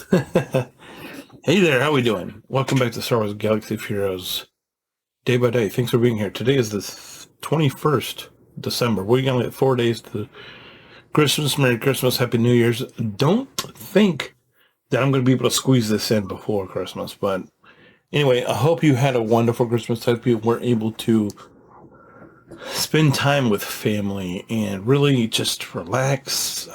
Hey there, how we doing? Welcome back to Star Wars Galaxy of Heroes Day by Day. Thanks for being here. Today is the 21st December. We're going to get 4 days to Christmas. Merry Christmas, Happy New Year's. Don't think that I'm going to be able to squeeze this in before Christmas, but anyway, I hope you had a wonderful Christmas. I hope you were able to spend time with family and really just relax.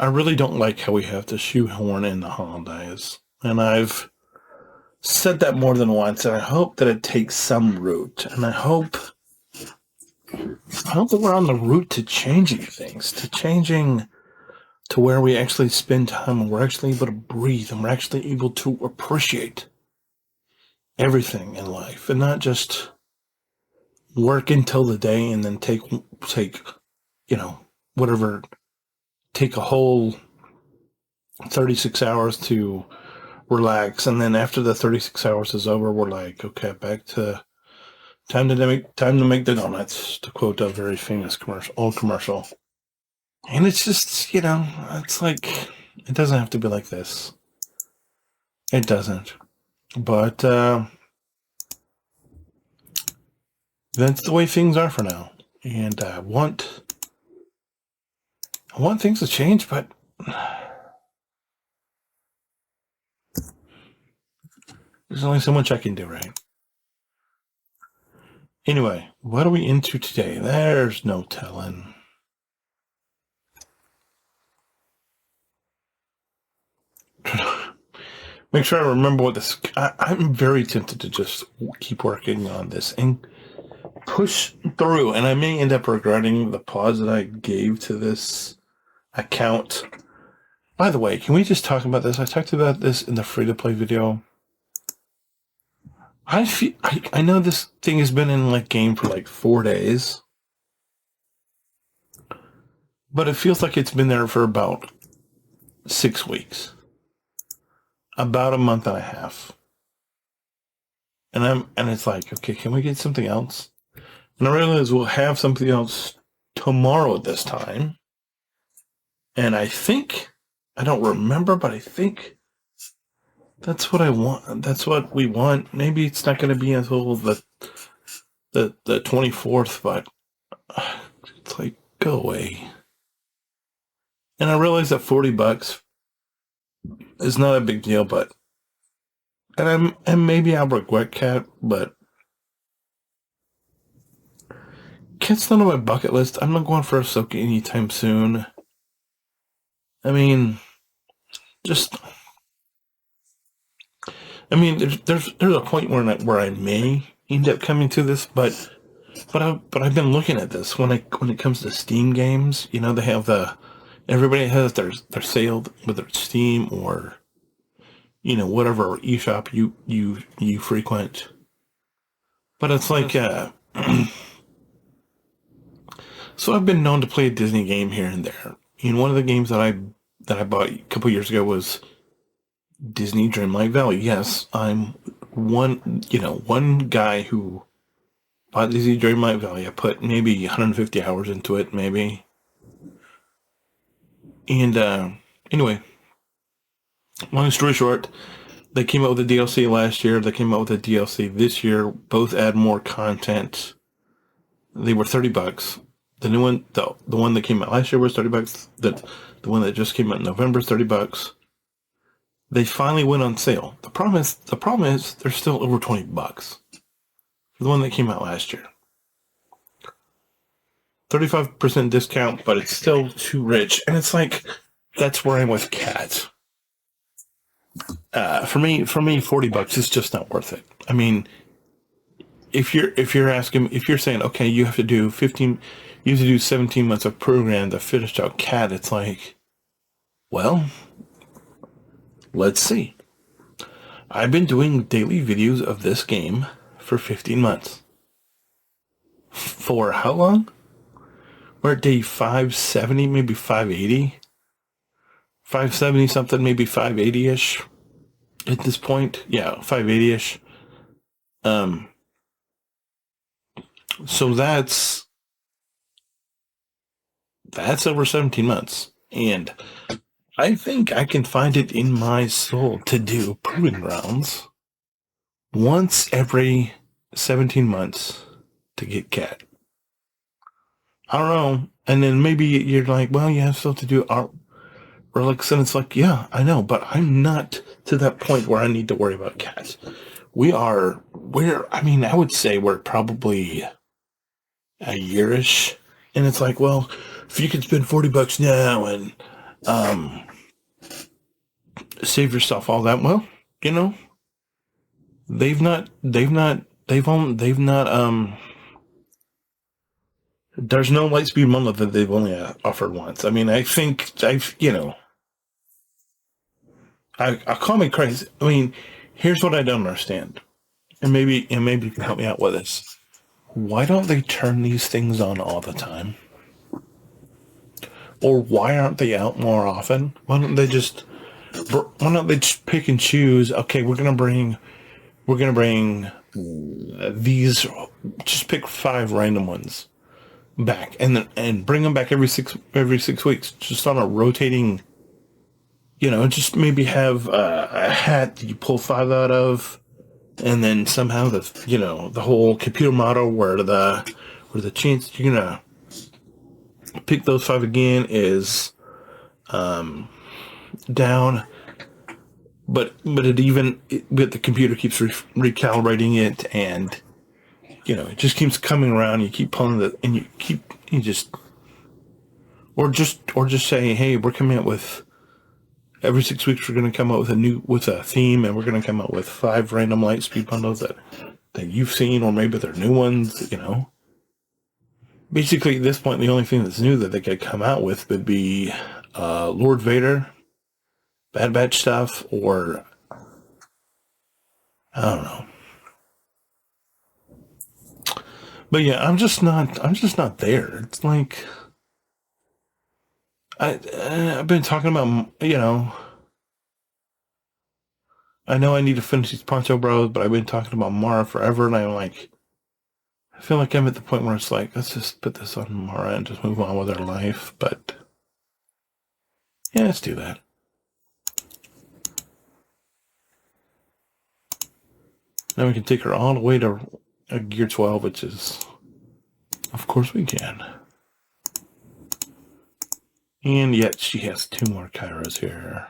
I really don't like how we have to shoehorn in the holidays. And I've said that more than once, and I hope that it takes some root. And I hope that we're on the route to changing things, to changing to where we actually spend time and we're actually able to breathe and we're actually able to appreciate everything in life and not just work until the day and then take whatever, take a whole 36 hours to relax, and then after the 36 hours is over, we're like, okay, back to time to make the donuts, to quote a very famous old commercial. And it's just, it's like, it doesn't have to be like this. It doesn't. But that's the way things are for now. And I want things to change, but there's only so much I can do, right? Anyway, what are we into today? There's no telling. Make sure I remember what this... I'm very tempted to just keep working on this and push through, and I may end up regretting the pause that I gave to this account. By the way, can we just talk about this? I talked about this in the free-to-play video. I know this thing has been in game for 4 days, but it feels like it's been there for about 6 weeks, about a month and a half, and it's like, okay, can we get something else? And I realize we'll have something else tomorrow at this time, and I don't remember, but I think that's what I want. That's what we want. Maybe it's not going to be until the 24th, but it's like, go away. And I realize that $40 is not a big deal, but and maybe I'll regret Cat, but Cat's not on my bucket list. I'm not going for Ahsoka anytime soon. I mean, there's a point where I may end up coming to this, but I've been looking at this when it comes to Steam games. They have everybody has their sale, whether it's Steam or whatever eShop you frequent. But it's like so I've been known to play a Disney game here and there. One of the games that I bought a couple years ago was Disney Dreamlight Valley. Yes, I'm one guy who bought Disney Dreamlight Valley. I put maybe 150 hours into it, maybe. And anyway, long story short, they came out with a DLC last year. They came out with a DLC this year. Both add more content. They were $30. The new one, the one that came out last year was $30. The one that just came out in November is $30. They finally went on sale. The problem is they're still over $20 for the one that came out last year. 35% discount, but it's still too rich. And it's like, that's where I'm with Cat. For me, $40 is just not worth it. I mean, if you're saying, okay, you have to do 17 months of program to finish out Cat, it's like, well, let's see. I've been doing daily videos of this game for 15 months. For how long? We're at day 570, maybe 580. 570 something, maybe 580-ish at this point. Yeah, 580-ish. So that's over 17 months. And I think I can find it in my soul to do proving grounds once every 17 months to get cat. I don't know. And then maybe you're like, well, you have stuff to do art relics, and it's like, yeah, I know, but I'm not to that point where I need to worry about cats. I mean, I would say we're probably a yearish, and it's like, well, if you could spend $40 now and um, save yourself all that, well, you know, they've not, there's no Lightspeed Monolith that they've only offered once. I mean, I think I call me crazy. I mean, here's what I don't understand, and maybe you can help me out with this. Why don't they turn these things on all the time? Or why aren't they out more often? Why don't they just pick and choose? Okay, we're gonna bring these. Just pick 5 random ones back, and bring them back every 6 weeks, just on a rotating. Just maybe have a hat that you pull 5 out of, and then somehow the whole computer model where the chance you're gonna pick those 5 again is down, but the computer keeps recalibrating it, and it just keeps coming around. You keep pulling and you just or just say, hey, we're coming up with every 6 weeks. We're going to come up with a theme, and we're going to come up with 5 random light speed bundles that you've seen, or maybe they're new ones. Basically, at this point, the only thing that's new that they could come out with would be Lord Vader, Bad Batch stuff, or I don't know. But yeah, I'm just not there. It's like I've been talking about, I know I need to finish these Poncho Bros, but I've been talking about Mara forever, and I feel like I'm at the point where it's like, let's just put this on Mara and just move on with our life. But yeah, let's do that. Now we can take her all the way to Gear 12, which is, of course we can. And yet she has 2 more Kairos here.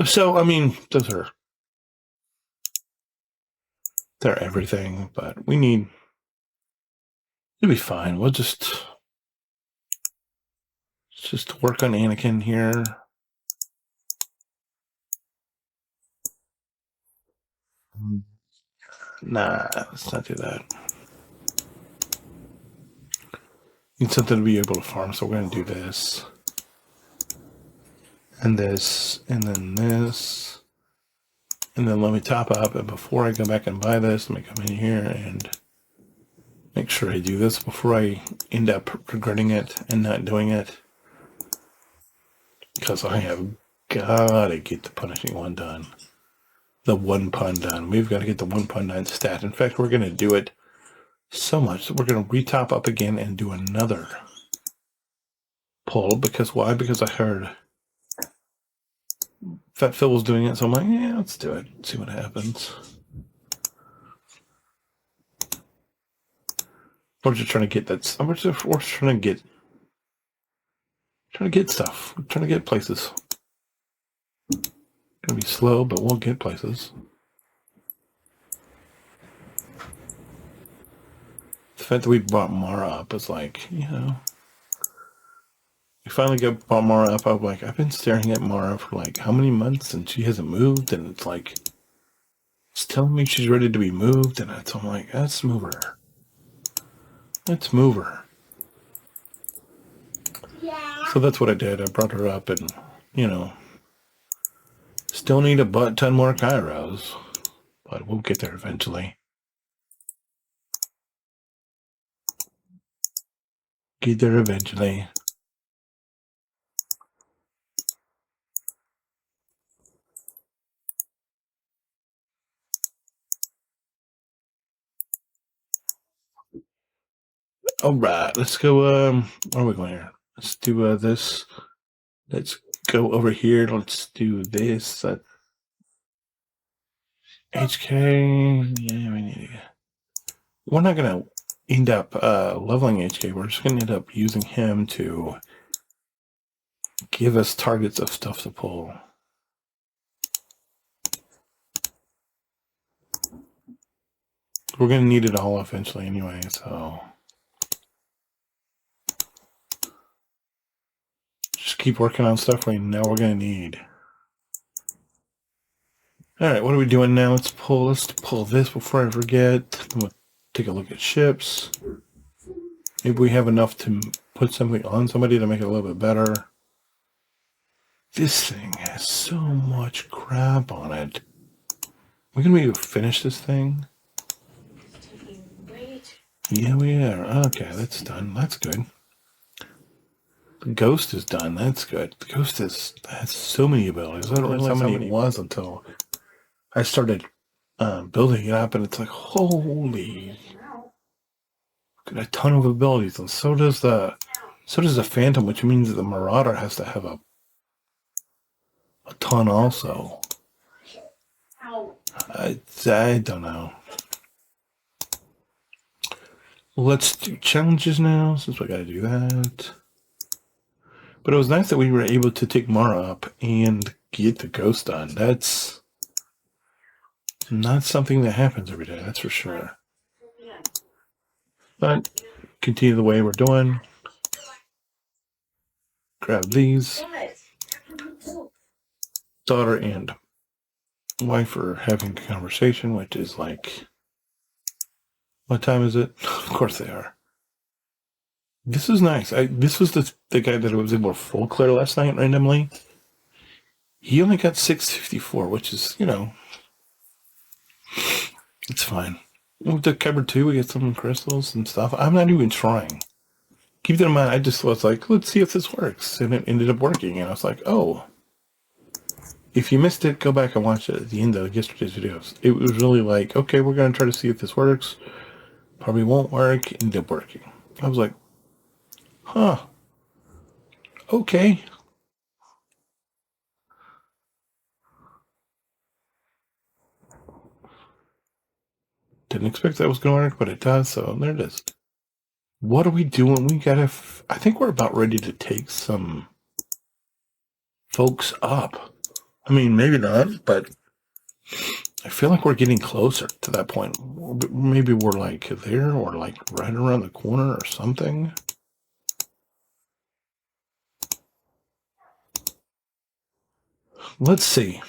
So, I mean, they're everything, but it'll be fine. We'll just work on Anakin here. Nah, let's not do that. Need something to be able to farm, so we're going to do this. And this, and then this. And then let me top up, and before I go back and buy this, let me come in here and make sure I do this before I end up regretting it and not doing it. Because I have got to get the punishing one done. The 1 pun done. We've got to get the 1 pun done stat. In fact, we're going to do it so much that we're going to retop up again and do another pull. Because why? Because I heard Fat Phil was doing it, so I'm like, yeah, let's do it. See what happens. We're just trying to get that. We're trying to get stuff. We're trying to get places. Gonna be slow, but we'll get places. The fact that we brought Mara up is like, we finally brought Mara up. I'm like, I've been staring at Mara for like how many months, and she hasn't moved, and it's like, it's telling me she's ready to be moved, and I'm like, let's move her. Let's move her. Yeah. So that's what I did. I brought her up, and still need a ton more Kairos, but we'll get there eventually. Get there eventually. All right, let's go. Where are we going here? Let's do this. Let's go over here. Let's do this. HK. Yeah, we need. We're not gonna end up leveling HK. We're just gonna end up using him to give us targets of stuff to pull. We're gonna need it all eventually anyway, so just keep working on stuff we know we're gonna need. Alright, what are we doing now? Let's pull this before I forget. We'll take a look at ships. Maybe we have enough to put something on somebody to make it a little bit better. This thing has so much crap on it. We're gonna be able to finish this thing? Yeah, we are. Okay, that's done. That's good. The ghost is done. That's good. The ghost has so many abilities. I don't realize how many it was until I started building it up, and it's like, holy, got a ton of abilities, and so does the Phantom, which means that the Marauder has to have a ton also. I don't know. Let's do challenges now, since we gotta do that. But it was nice that we were able to take Mara up and get the ghost done. That's not something that happens every day, that's for sure. But continue the way we're doing. Grab these. Daughter and wife are having a conversation, which is like, what time is it? Of course they are. This is nice. This was the guy that I was able to full clear last night randomly. He only got 654, which is, you know, it's fine. With the cupboard too, we get some crystals and stuff. I'm not even trying. Keep that in mind. I just was like, let's see if this works. And it ended up working. And I was like, oh. If you missed it, go back and watch it at the end of yesterday's videos. It was really like, okay, we're going to try to see if this works. Probably won't work. Ended up working. I was like, huh. Okay. Didn't expect that was going to work, but it does, so there it is. What are we doing? We gotta... I think we're about ready to take some folks up. I mean, maybe not, but I feel like we're getting closer to that point. Maybe we're like there, or like right around the corner or something. Let's see.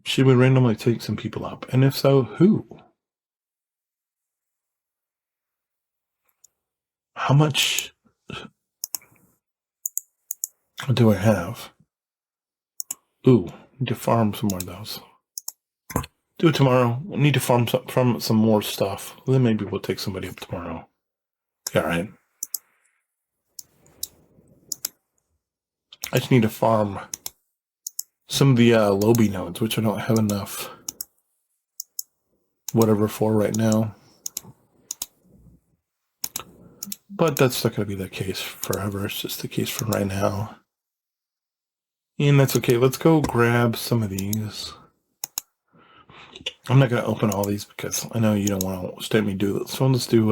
Should we randomly take some people up? And if so, who? How much do I have? Ooh, need to farm some more of those. Do it tomorrow. I need to farm some more stuff. Then maybe we'll take somebody up tomorrow. Alright. I just need to farm some of the Lobby nodes, which I don't have enough whatever for right now. But that's not going to be the case forever. It's just the case for right now. And that's okay. Let's go grab some of these. I'm not going to open all these because I know you don't want to stay me do this. So let's do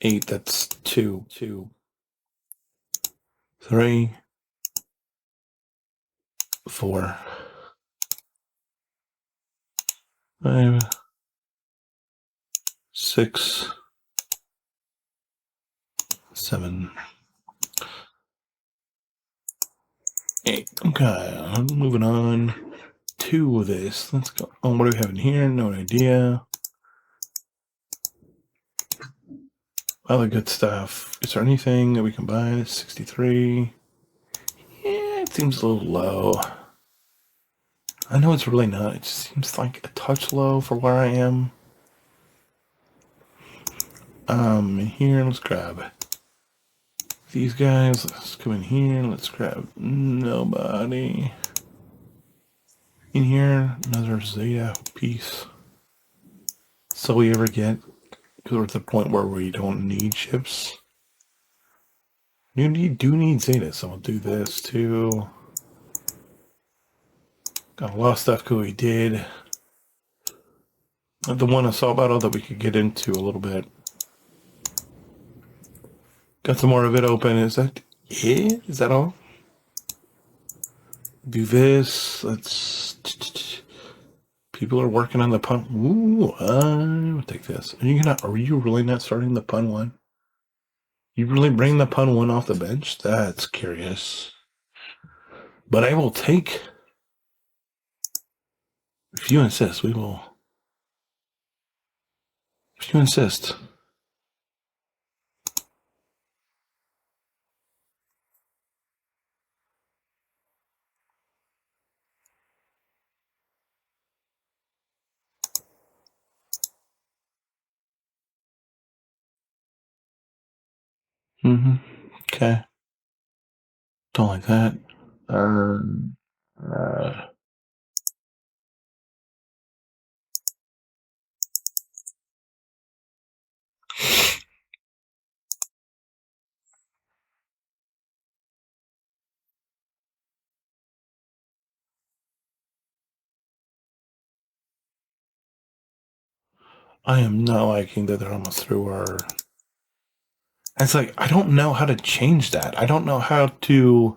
8. That's 2, 3, 4, 5, 6, 7, 8. Okay, moving on to this. Let's go. Oh, what do we have in here? No idea. Other good stuff. Is there anything that we can buy? 63. Yeah, it seems a little low. I know it's really not. It just seems like a touch low for where I am. In here, let's grab these guys. Let's come in here. Let's grab nobody. In here, another Zeta piece. So we ever get, because we're at the point where we don't need ships. You do need Zeta, so we'll do this too. Got a lot of stuff cool we did. The one assault battle that we could get into a little bit. Got some more of it open. Is that it? Is that all? Do this. Let's. People are working on the pun. Ooh, I'll take this. Are you really not starting the pun one? You really bring the pun one off the bench? That's curious. But I will take. If you insist, we will. If you insist. Okay. Don't like that. I am not liking that they're almost through our. It's like, I don't know how to change that. I don't know how to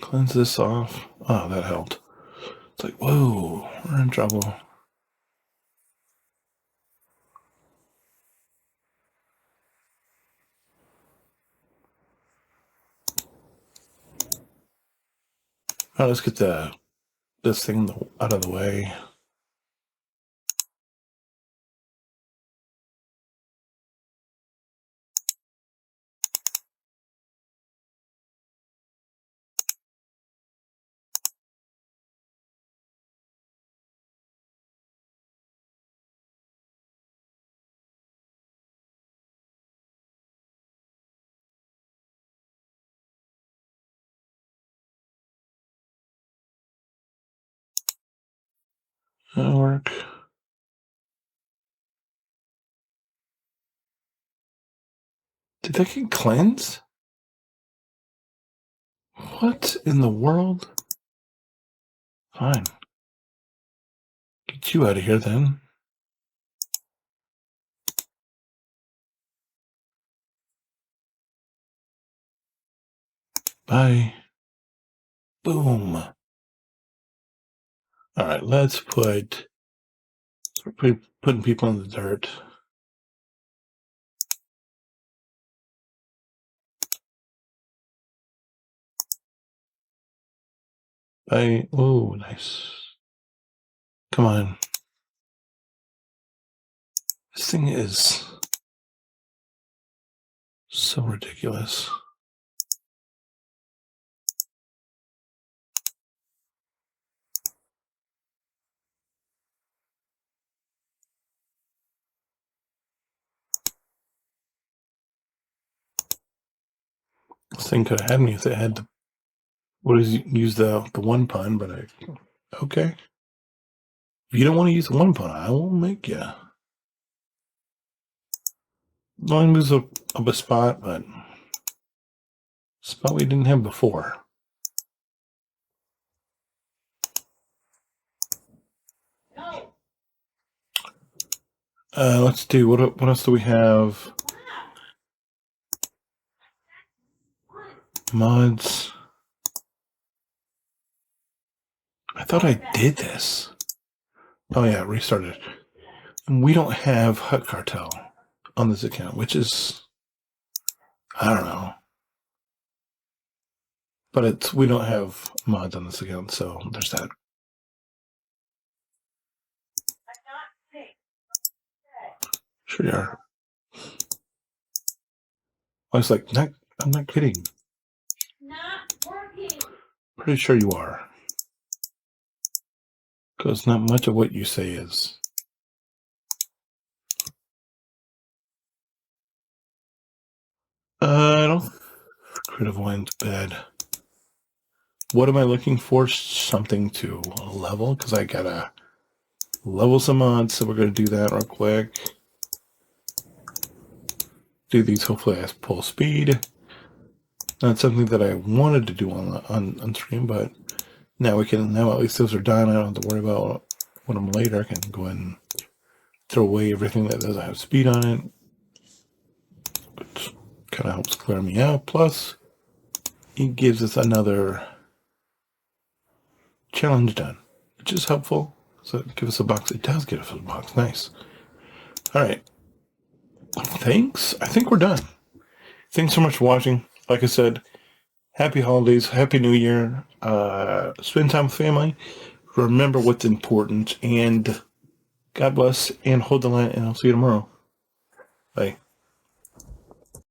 cleanse this off. Oh, that helped. It's like, whoa, we're in trouble. All right, let's get this thing out of the way. That'll work. Did that get cleansed? What in the world? Fine. Get you out of here then. Bye. Boom. All right, let's putting people in the dirt. Bye. Oh, nice. Come on. This thing is so ridiculous. This thing could have had me if it had the use the one pun, but okay. If you don't want to use the one pun, I will make you. Line moves up a spot, but spot we didn't have before. Let's do what else do we have? Mods. I thought I did this. Oh yeah, restarted. And we don't have Hut Cartel on this account, which is, I don't know. But we don't have mods on this account, so there's that. Sure you are. I was like, I'm not kidding. Not working. Pretty sure you are. Because not much of what you say is. I don't. Creative Wind's bad. What am I looking for? Something to level? Because I gotta level some mods, so we're gonna do that real quick. Do these hopefully at full speed. Not something that I wanted to do on stream, but now at least those are done. I don't have to worry about when I'm later. I can go ahead and throw away everything that doesn't have speed on it, which kind of helps clear me out. Plus, it gives us another challenge done, which is helpful. So give us a box. It does give us a box. Nice. All right. Thanks. I think we're done. Thanks so much for watching. Like I said, happy holidays, happy new year. Spend time with family. Remember what's important, and God bless, and hold the line, and I'll see you tomorrow. Bye.